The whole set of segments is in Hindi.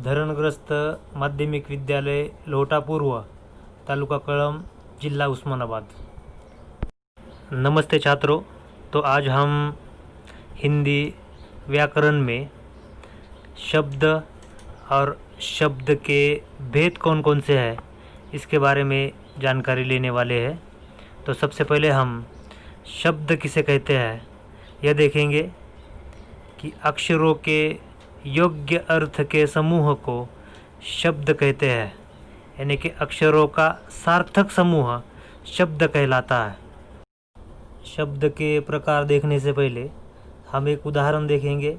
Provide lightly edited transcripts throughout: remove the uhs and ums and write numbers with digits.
धरणग्रस्त माध्यमिक विद्यालय लोहटा पूर्व, तालुका कळंब, जिला उस्मानाबाद। नमस्ते छात्रों। तो आज हम हिंदी व्याकरण में शब्द और शब्द के भेद कौन कौन से हैं इसके बारे में जानकारी लेने वाले हैं। तो सबसे पहले हम शब्द किसे कहते हैं यह देखेंगे कि अक्षरों के योग्य अर्थ के समूह को शब्द कहते हैं, यानी कि अक्षरों का सार्थक समूह शब्द कहलाता है। शब्द के प्रकार देखने से पहले हम एक उदाहरण देखेंगे।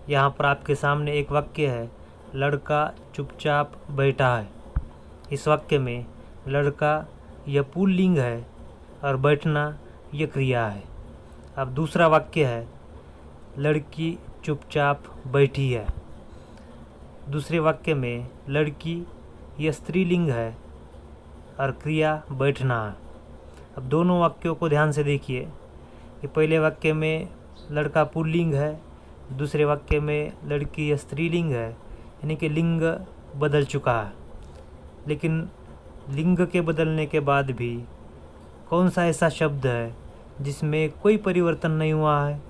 यहाँ पर आपके सामने एक वाक्य है, लड़का चुपचाप बैठा है। इस वाक्य में लड़का यह पुल्लिंग है और बैठना यह क्रिया है। अब दूसरा वाक्य है, लड़की चुपचाप बैठी है। दूसरे वाक्य में लड़की यह स्त्रीलिंग है और क्रिया बैठना है। अब दोनों वाक्यों को ध्यान से देखिए कि पहले वाक्य में लड़का पुल्लिंग है, दूसरे वाक्य में लड़की यह स्त्रीलिंग है, यानी कि लिंग बदल चुका है। लेकिन लिंग के बदलने के बाद भी कौन सा ऐसा शब्द है जिसमें कोई परिवर्तन नहीं हुआ है,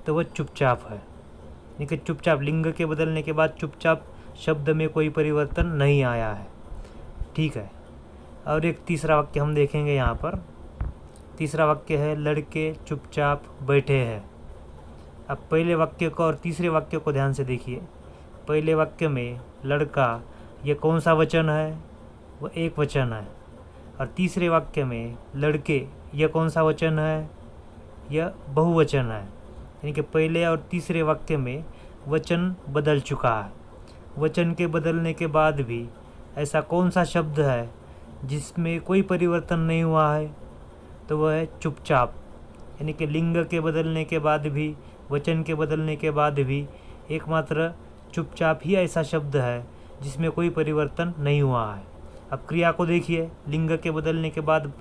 तो वह चुपचाप है। यानी कि चुपचाप, लिंग के बदलने के बाद चुपचाप शब्द में कोई परिवर्तन नहीं आया है। ठीक है। और एक तीसरा वाक्य हम देखेंगे। यहाँ पर तीसरा वाक्य है, लड़के चुपचाप बैठे हैं। अब पहले वाक्य को और तीसरे वाक्य को ध्यान से देखिए। पहले वाक्य में लड़का यह कौन सा वचन है, वह एक वचन है। और तीसरे वाक्य में लड़के यह कौन सा वचन है, यह बहुवचन है। यानी कि पहले और तीसरे वाक्य में वचन बदल चुका है। वचन के बदलने के बाद भी ऐसा कौन सा शब्द है जिसमें कोई परिवर्तन नहीं हुआ है, तो वह है चुपचाप। यानी कि लिंग के बदलने के बाद भी, वचन के बदलने के बाद भी एकमात्र चुपचाप ही ऐसा शब्द है जिसमें कोई परिवर्तन नहीं हुआ है। अब क्रिया को देखिए। लिंग के बदलने के बाद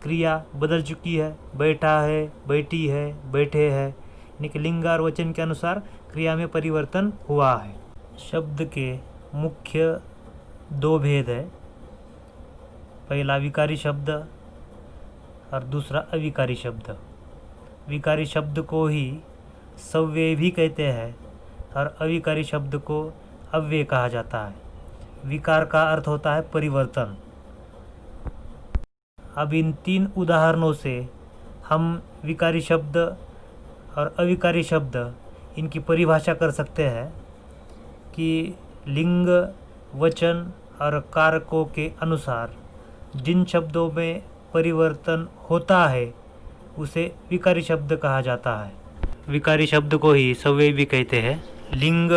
क्रिया बदल चुकी है। बैठा है, बैठी है, बैठे है, यानी कि लिंग और वचन के अनुसार क्रिया में परिवर्तन हुआ है। शब्द के मुख्य दो भेद है, पहला विकारी शब्द और दूसरा अविकारी शब्द। विकारी शब्द को ही सव्यय भी कहते हैं और अविकारी शब्द को अव्यय कहा जाता है। विकार का अर्थ होता है परिवर्तन। अब इन तीन उदाहरणों से हम विकारी शब्द और अविकारी शब्द इनकी परिभाषा कर सकते हैं कि लिंग, वचन और कारकों के अनुसार जिन शब्दों में परिवर्तन होता है उसे विकारी शब्द कहा जाता है। विकारी शब्द को ही सव्यय भी कहते हैं। लिंग,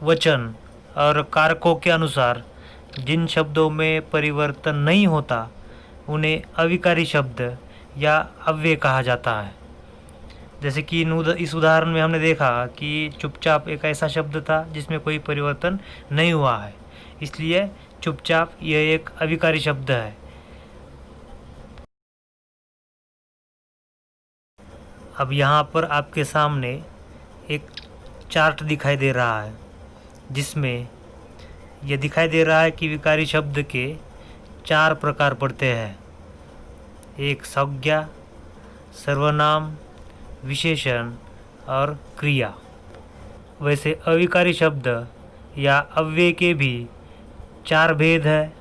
वचन और कारकों के अनुसार जिन शब्दों में परिवर्तन नहीं होता उन्हें अविकारी शब्द या अव्यय कहा जाता है। जैसे कि इस उदाहरण में हमने देखा कि चुपचाप एक ऐसा शब्द था जिसमें कोई परिवर्तन नहीं हुआ है, इसलिए चुपचाप यह एक अविकारी शब्द है। अब यहाँ पर आपके सामने एक चार्ट दिखाई दे रहा है जिसमें यह दिखाई दे रहा है कि विकारी शब्द के 4 प्रकार पड़ते हैं। एक संज्ञा, सर्वनाम, विशेषण और क्रिया। वैसे अविकारी शब्द या अव्यय के भी 4 भेद है।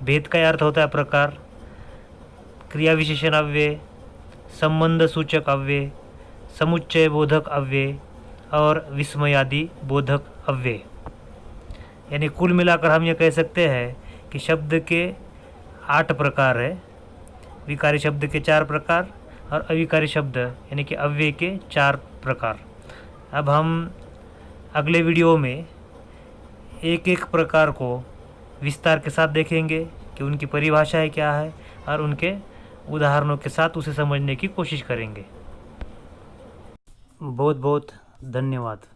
भेद का अर्थ होता है प्रकार, क्रिया विशेषण अव्यय, संबंध सूचक अव्यय, समुच्चय बोधक अव्यय और विस्मयादि बोधक अव्यय। यानी कुल मिलाकर हम ये कह सकते हैं कि शब्द के 8 प्रकार है। विकारी शब्द के 4 प्रकार और अविकारी शब्द यानी कि अव्यय के 4 प्रकार। अब हम अगले वीडियो में एक एक प्रकार को विस्तार के साथ देखेंगे कि उनकी परिभाषाएं क्या है और उनके उदाहरणों के साथ उसे समझने की कोशिश करेंगे। बहुत बहुत धन्यवाद।